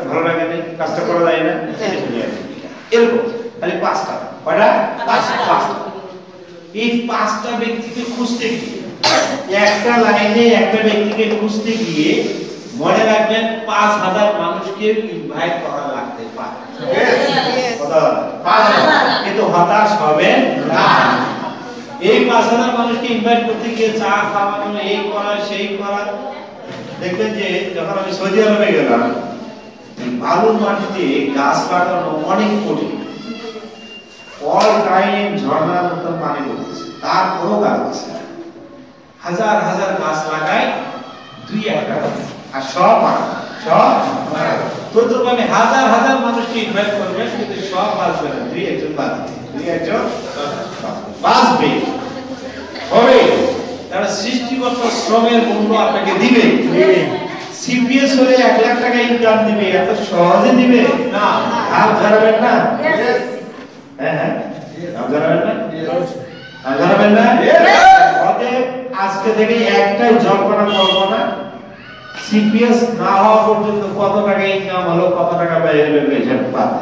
ভালো লাগে না, কাজটা করা যায় না, এরকম খালি 5টা। কয়টা? 5টা। এই 5টা ব্যক্তিকে খুঁজতে গিয়ে, একটা লাইনে একটা ব্যক্তিকে খুঁজতে গিয়ে মনে রাখবেন 5000 মানুষকে ইনভাইট করা লাগতে পারে। কিন্তু হতাশ হবেন না। এই 5000 মানুষকে ইনভাইট করতে গিয়ে চা খাওয়ানো, এই করা সেই করা, দেখবেন যে যখন আমি সৌদি আরবে গেলাম, বালুর মাটিতে গাছ লাগানো অনেক কঠিন। অল টাইম ঝর্ণার মতো পানি পড়তেছে, তারপরও গাছ আছে। হাজার হাজার গাছ লাগায়, 2-1টা আর সব মারা। তদ্রুপ হাজার হাজার মানুষকে ইনভাইট করবেন, কিন্তু সব বাঁচবে না, 2-1জন বাঁচবে, 2-1জন বাঁচবে। হবে তারা সৃষ্টিকর্তা শ্রমের মূল্য আপনাকে দিবে। সিপিএস হলে 1 লাখ টাকা ইনকাম দিবে, এত সহজে দিবে না। হাত ধরাবেন না? হ্যাঁ, হাত ধরাবেন না? হাত ধরাবেন না? অতএব আজকে থেকে একটাই জল্পনা করবো না, সিপিএস না হওয়া পর্যন্ত কত টাকা ইনকাম হলো, কত টাকা ব্যয় হলো, হিসাব পাবে।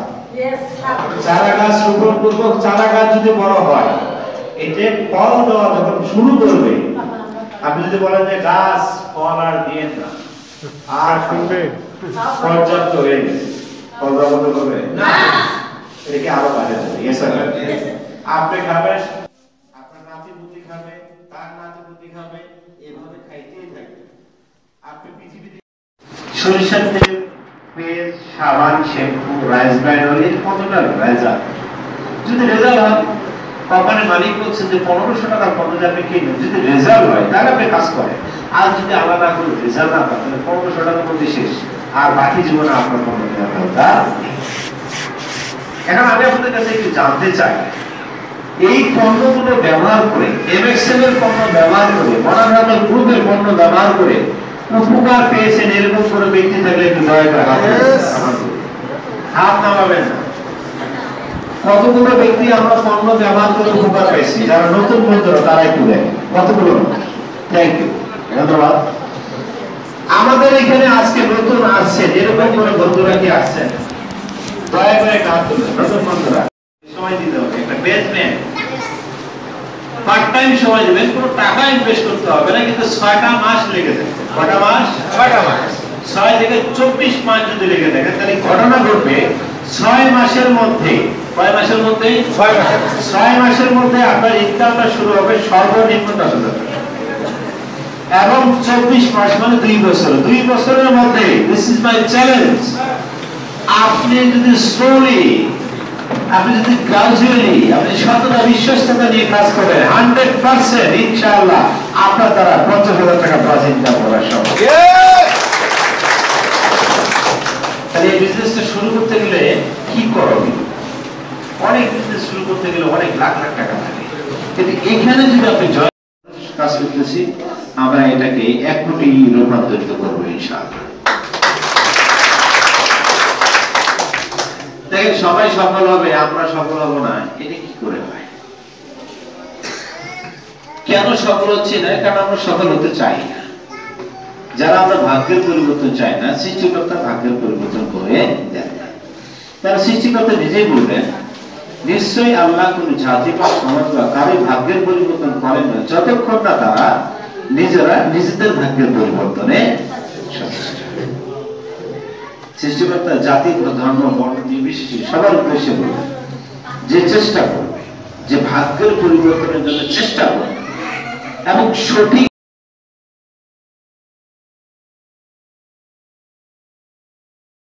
চারা গাছ রোপণ করবো, চারা গাছ যদি বড় হয়, এতে ফল দেওয়া যখন শুরু করবে, আপনি যদি বলেন যে গাছ ফল আর দিয়ে না, আর শুনবে পর্যাপ্ত হয়ে গেছে, ফল দেওয়া বন্ধ করবে না, এটাকে আরো বাড়ে যাবে। আপনি খাবেন, আপনার নাতি পুতি খাবে, তার নাতি পুতি খাবে, এভাবে খাইতেই থাকবে। আপনি পৃথিবীতে সরিষার তেল, পেস্ট, সাবান, শ্যাম্পু, রাইস ব্র্যান্ড অয়েল, কতটা রেজাল্ট? যদি রেজাল্ট হয়, কোম্পানির মালিক বলছে যে 1500 টাকার পণ্য আপনি কিনুন, যদি রেজাল্ট হয় তাহলে আপনি কাজ করেন। আর যদি আলাদা করে রেজাল্ট না হয়, তাহলে 1500 টাকার মধ্যে শেষ, আর বাকি জীবনে আপনার পণ্য কেনার দরকার নেই। এখন আমি আপনাদের কাছে একটু জানতে চাই, এই পণ্যগুলো ব্যবহার করে, এমএক্সএল এর পণ্য ব্যবহার করে, মনোরম গ্রুপের পণ্য ব্যবহার করে উপকার পেয়েছেন এরকম কোনো ব্যক্তি থাকলে একটু দয়া করে হাত নামাবেন না। কতগুলো ব্যক্তি আমরা পণ্য ব্যবহার করে উপকার পাইছি, যারা নতুন বন্ধুরা তারা একটু দেয় কতগুলো? থ্যাংক ইউ, ধন্যবাদ। আমাদের এখানে আজকে নতুন আসছেন এরকম কোনো বন্ধুরা কি আসছেন? দয়া করে কাজ করবেন। নতুন বন্ধুরা সময় দিতে হবে, একটা বেসমেন্ট পার্ট টাইম সময় দেবেন, কোনো টাকা ইনভেস্ট করতে হবে না, কিন্তু 6টা মাস লেগে যাবে। কটা মাস? 6টা মাস। 6 থেকে 24 মাস যদি লেগে থাকে, তাহলে ঘটনা ঘটবে 6 মাসের মধ্যে। কয় মাসের মধ্যে? 6 মাসের মধ্যে আপনার ইনকামটা শুরু হবে সর্বনিম্ন 10,000 টাকা, এবং 24 মাস মানে 2 বছর। 2 বছরের মধ্যে, দিস ইজ মাই চ্যালেঞ্জ, আপনি যদি স্লোলি, আপনি যদি গ্রাজুয়ালি, আপনি সততা বিশ্বস্ততা নিয়ে কাজ করেন, 100% ইনশাআল্লাহ আপনার দ্বারা 50,000 টাকা প্লাস ইনকাম করা সম্ভব। তাহলে এই বিজনেসটা শুরু করতে গেলে কি করবে? অনেক বিজনেস শুরু করতে গেলে অনেক লাখ লাখ টাকা লাগে, কিন্তু এখানে যদি আপনি কাজ করতেছি, আমরা এটাকে 1 কোটি রূপান্তরিত করবো ইনশাআল্লাহ। দেখেন, সবাই সফল হবে, আমরা সফল হব না, এটা কি করে হয়? কেন সফল হচ্ছে না? কারণ আমরা সফল হতে চাই না। যারা আমরা ভাগ্যের পরিবর্তন চাই না, সৃষ্টিকর্তা ভাগ্যের পরিবর্তন করে দেন। তারা সৃষ্টিকর্তা নিজেই বলবেন, নিশ্চয়ই আল্লাহ কোন জাতি বা সমাজ বা কারো ভাগ্যের পরিবর্তন করেন না যতক্ষণ না তারা নিজেরা নিজেদের ভাগ্যের পরিবর্তনে সচেষ্ট। সৃষ্টিকর্তা জাতি, ধর্ম, বর্ণ নির্বিশেষে সবার উদ্দেশ্যে বলবেন যে চেষ্টা করবে, যে ভাগ্যের পরিবর্তনের জন্য চেষ্টা করবে এবং সঠিক